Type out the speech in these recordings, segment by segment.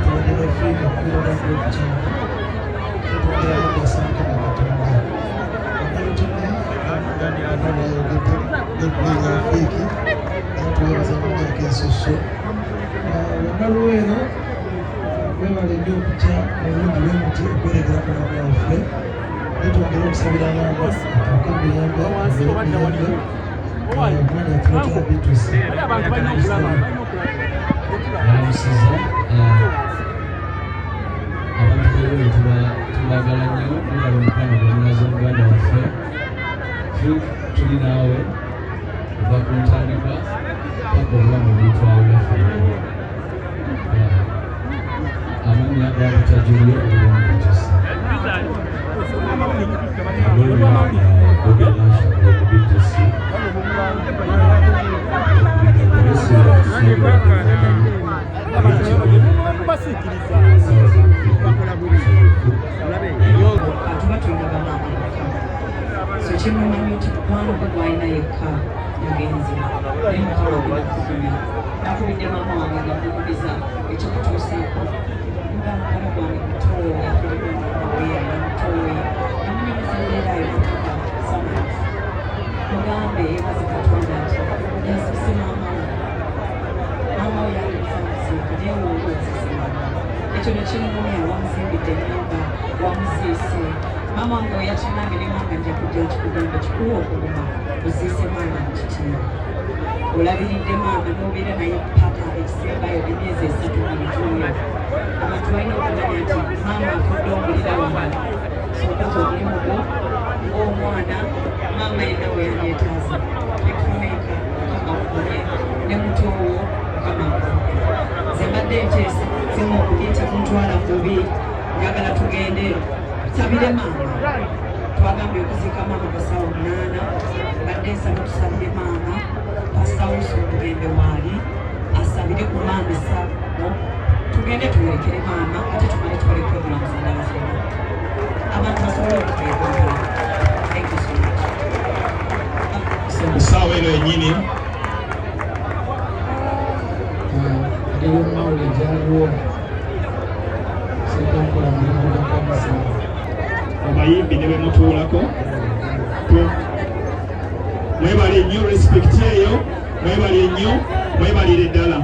Tunaendelea Afrika kuona kuchana. Tunaendelea kusaka na kutunga. Ndani ya ndio Afrika. Tuweza kuona kesho. Wanaruero webale nnyo okutya obulungi bw'emiti okweregera ku mwana waffe naye twongere okusabira namba atuuke muyambe omwana yatuletera bitusi alamusiza abantu b'ebyo tubagala nnyo mubala omukwano gw'omulaza omuganda waffe tuli naawe kuva ku ntandikwa paka obulamu obulitwala byaffe amanya gabutajuliyo obulongotesa Kimumanyi nti mukwano gwe gwalina yekka yagenze naye mukama gwenakukumya nakubidde maama wange gamukubiza ekikutuuseeko nga mukama gwange mutooyi yakulimuweera mutooyi namunyumiza embeera yokutuka samufu mugambe yebaze katonda nti yasise maama we yandisa musiika naye wooli osise maama ekyo nekimumya wamuzimbidde ennyumba wamuziise mama wange yakinange nemanga nja kujja kikugamba kikuwa okuguma oziise maama mukitiibwa olabiridde maama n'obeera naye paka ekisembayo emyezi 3 mu lutuuyo abantu balina okumanya nti maama afudde omulira wano sokoza omulimu gwo ng'omwana maama yenna we yandyetaaza ekufuneeka mukama kukolye ne mutoowo mukama nkukolye nze mbadde nteesa zimu okuyita kuntwala kubi njagala tugende sabire maama twagambye okuziika maama kasawo 8 mbadde nsaba tusabire maama pasawusi okugende waali asabire ku maama esabo tugende tuwerekere maama ate tumale tubaleke obulamuzi endala zonna abantu basobole okutegeera. Essaawa eno yennyini aliyo mawule gyaliwo sekankola mulimu gwa kanisa abayimbi ne bemutuulako mwebale nnyo respect eyo mwebale nnyo mwebalire ddala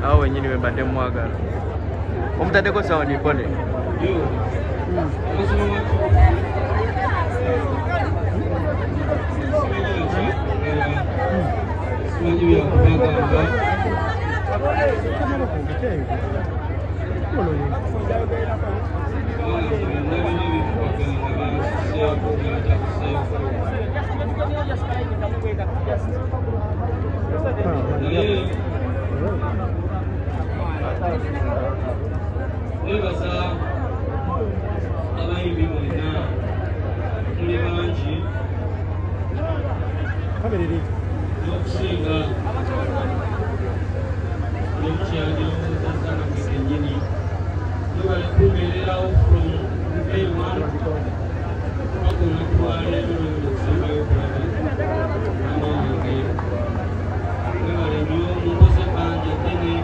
hao wenyini wembadde mwagala omutaddeko sawa nikone Webaza abayimbi mwenna muli bangi n'okusinga n'omukyalira omuzazana kwe kennyini webale kubeererawo from day one paka olunaku lwaleero n'olukusembayo okulaba mama wange webale nnyo munkoze banja ddene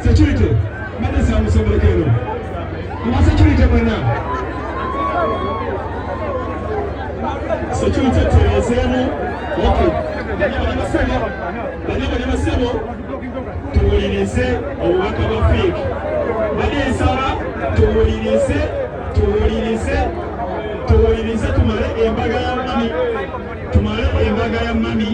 Security. Mada samu sabar kai no. Kuma security mana. Security terezemo. Okay. Bani masemo. Tuwulirize obubaka bwa fake. Bani ensaba tuwulirize tumale embaga ya mami.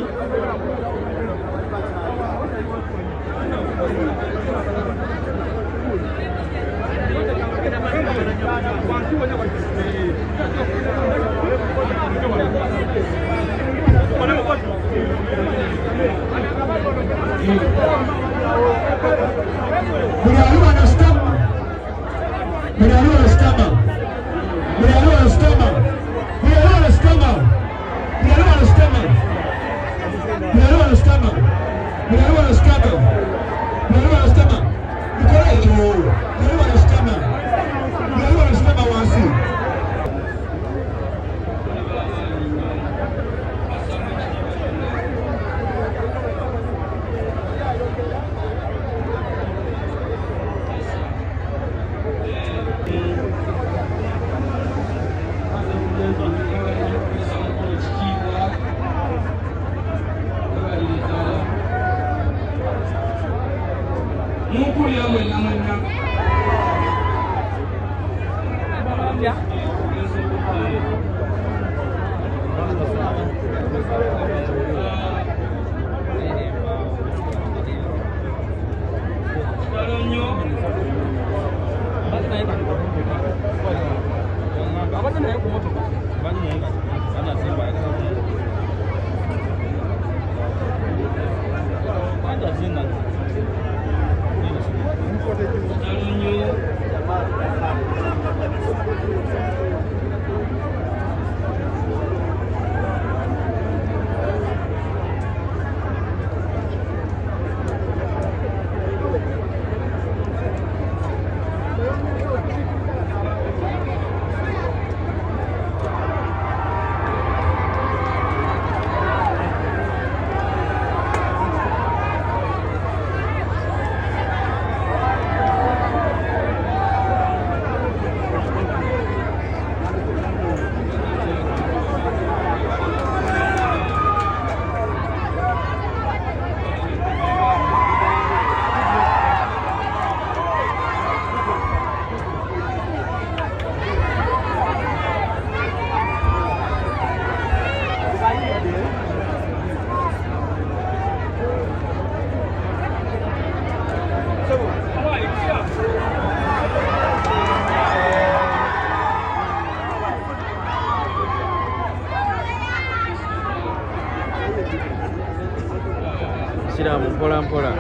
Siramu mpola mpola.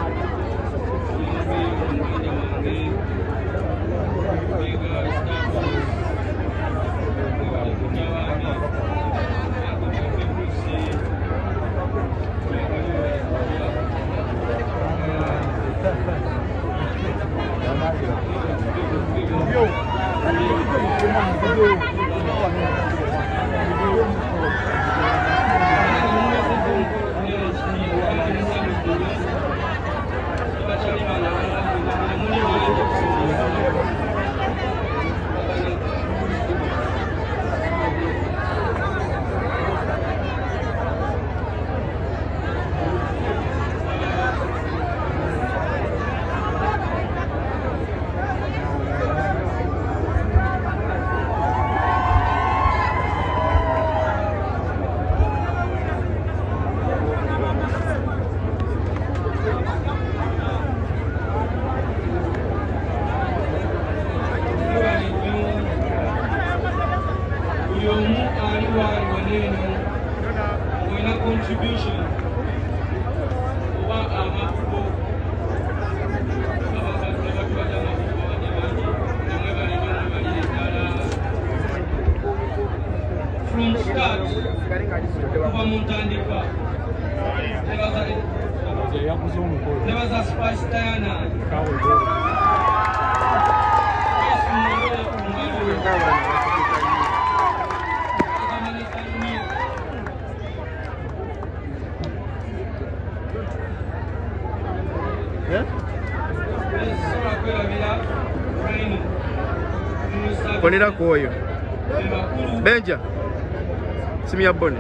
kuva mu ntandikwa nebaza spasitayana Bonera kuoyo. Benja. Simu ya Boni.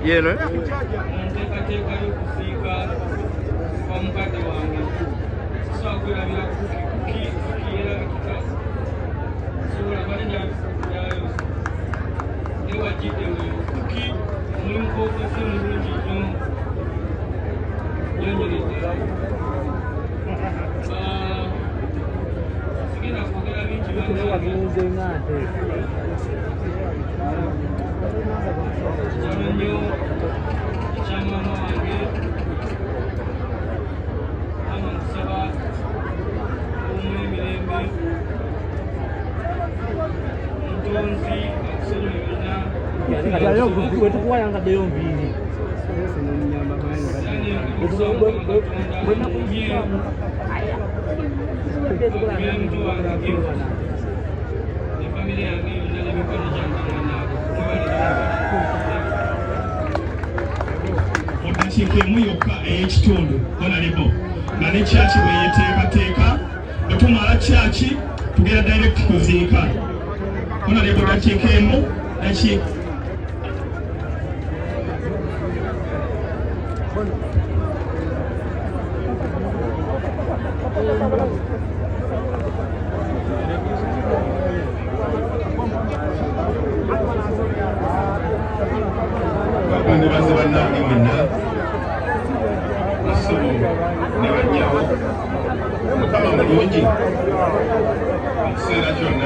Yeno. Nteekateeka y'okuziika kwa mukadde wange so akwirabira kuki yerabikika sobola balinnya yayo ewajjidde weyo kuki omulimu gw'okoze mulungi nnyo nyonyoledde sigenda kwogera bingi bannange kitono nnyo ekya maama wange ama nkusaba omuwa emirembe omutonzi akusonyiwe byonna wetukuwayangaddeyo nviiri emuntu wange efamire yange yonna nemikono gyange Odakiika emu yokka ey'ekitundu Honorable nga ne kyaki bwe yeteekateeka bwe tumala kyaki tugenda direct kuziika Honorable dakiika emu dakiika Bakungubazi bannange mwenna Masabo ne bannyawo Mukama mulungi mu kiseera kyonna